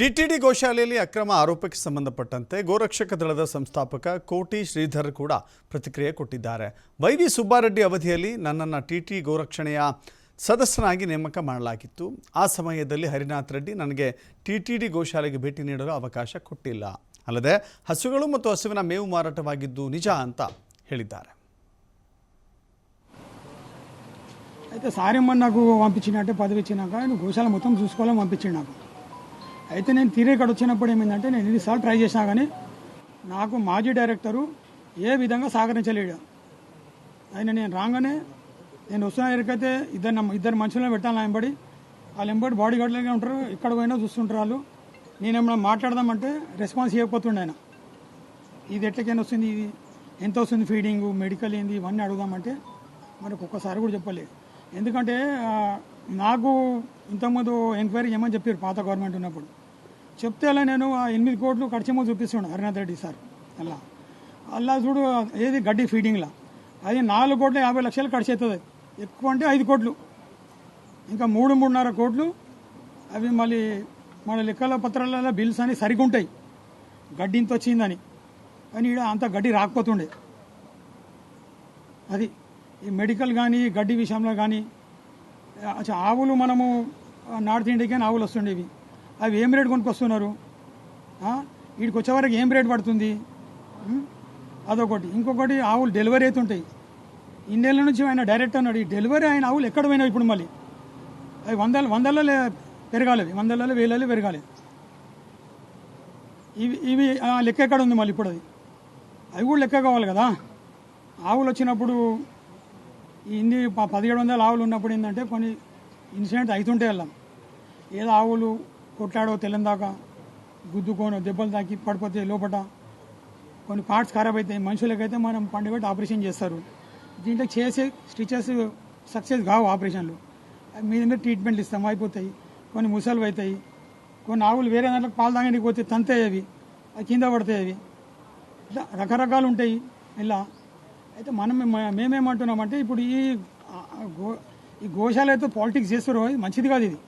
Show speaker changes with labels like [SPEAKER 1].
[SPEAKER 1] TTD ಗೋಶಾಲೆಯಲ್ಲಿ ಅಕ್ರಮ ಆರೋಪಕ್ಕೆ ಸಂಬಂಧಪಟ್ಟಂತೆ ಗೋರಕ್ಷಕ ದಳದ ಸಂಸ್ಥಾಪಕ ಕೋಟಿ ಶ್ರೀಧರ್ ಕೂಡ ಪ್ರತಿಕ್ರಿಯೆ ಕೊಟ್ಟಿದ್ದಾರೆ. ವೈವಿ ಸುಬ್ಬಾರೆಡ್ಡಿ ಅವಧಿಯಲ್ಲಿ ನನ್ನನ್ನು ಟಿಟಿ ಗೋರಕ್ಷಣೆಯ ಸದಸ್ಯನಾಗಿ ನೇಮಕ ಮಾಡಲಾಗಿತ್ತು. ಆ ಸಮಯದಲ್ಲಿ ಹರಿನಾಥ್ ರೆಡ್ಡಿ ನನಗೆ ಟಿಟಿಡಿ ಗೋಶಾಲೆಗೆ ಭೇಟಿ ನೀಡಲು ಅವಕಾಶ ಕೊಟ್ಟಿಲ್ಲ. ಅಲ್ಲದೆ ಹಸುಗಳು ಮತ್ತು ಹಸುವಿನ ಮೇವು ಮಾರಾಟವಾಗಿದ್ದು ನಿಜ ಅಂತ ಹೇಳಿದ್ದಾರೆ.
[SPEAKER 2] అయితే సారేమని నాకు పంపించినట్టే పదవి ఇచ్చినాక నేను గోశాల మొత్తం చూసుకోవాలని పంపించిండు నాకు. అయితే నేను తీరే ఇక్కడ వచ్చినప్పుడు ఏమైందంటే నేను ఎన్నిసార్లు ట్రై చేసినా కానీ నాకు మాజీ డైరెక్టరు ఏ విధంగా సహకరించలేడు. ఆయన నేను రాగానే నేను వస్తున్న ఎక్కడికైతే ఇద్దరు మనుషులను పెట్టాలి వెంబడి, వాళ్ళు వెంబడి బాడీ గార్డులుగా ఉంటారు, ఇక్కడ పోయినా చూస్తుంటారు వాళ్ళు. నేనేమన్నా మాట్లాడదామంటే రెస్పాన్స్ ఇవ్వకపోతుండే ఆయన. ఇది ఎట్లకైనా వస్తుంది, ఇది ఎంత వస్తుంది, ఫీడింగు, మెడికల్ ఏంది, ఇవన్నీ అడుగుదామంటే మనకు ఒక్కసారి కూడా చెప్పలేదు. ఎందుకంటే నాకు ఇంతకుముందు ఎంక్వైరీ చేయమని చెప్పారు పాత గవర్నమెంట్ ఉన్నప్పుడు. చెప్తే అలా నేను 8 కోట్లు ఖర్చేమో చూపిస్తున్నాను హరినాథ్ రెడ్డి సార్. అలా చూడు ఏది గడ్డి ఫీడింగ్లా అది 4,50,00,000 ఖర్చు అవుతుంది. ఎక్కువ అంటే 5 కోట్లు, ఇంకా 3-3.5 కోట్లు అవి మళ్ళీ మన లెక్కల పత్రాలలో బిల్స్ అని సరిగ్గా ఉంటాయి, గడ్డి ఇంత వచ్చిందని. కానీ ఇక్కడ అంత గడ్డి రాకపోతుండే. అది ఈ మెడికల్ కానీ గడ్డి విషయంలో కానీ ఆవులు మనము నార్త్ ఇండియాకి ఆవులు వస్తుండేవి, అవి ఏం రేట్ కొనుక్కొస్తున్నారు, వీడికి వచ్చేవరకు ఏం రేట్ పడుతుంది, అదొకటి. ఇంకొకటి ఆవులు డెలివరీ అవుతుంటాయి. ఇన్నేళ్ళ నుంచి ఆయన డైరెక్ట్ అన్నాడు, ఈ డెలివరీ అయిన ఆవులు ఎక్కడ పోయినావు ఇప్పుడు మళ్ళీ, అవి వందలలో పెరగాలి, వందలలో వేలలో పెరగాలి. ఇవి లెక్క ఎక్కడ ఉంది మళ్ళీ ఇప్పుడు, అవి కూడా లెక్క కావాలి కదా. ఆవులు వచ్చినప్పుడు ఇన్ని 1700 ఆవులు ఉన్నప్పుడు ఏంటంటే కొన్ని ఇన్సిడెంట్ అవుతుంటే వెళ్ళాం. ఏదో ఆవులు కొట్లాడో తెల్లందాకా గుద్దుకోనో దెబ్బలు తాకి పడిపోతే లోపల కొన్ని పార్ట్స్ ఖరాబ్ అవుతాయి. మనుషులకైతే మనం పండుగ ఆపరేషన్ చేస్తారు. దీంట్లో చేసే స్టిచెస్ సక్సెస్ కావు ఆపరేషన్లు, మీద ట్రీట్మెంట్లు ఇస్తాం, అయిపోతాయి. కొన్ని ముసలు అవుతాయి. కొన్ని ఆవులు వేరే దాంట్లో పాలు తాగడానికి పోతే తంతాయి, అవి కింద పడతాయి. అవి ఇట్లా రకరకాలు ఉంటాయి. ఇలా అయితే మేమేమంటున్నామంటే ఇప్పుడు ఈ గోశాల అయితే పాలిటిక్స్ చేస్తారో మంచిది కాదు. ఇది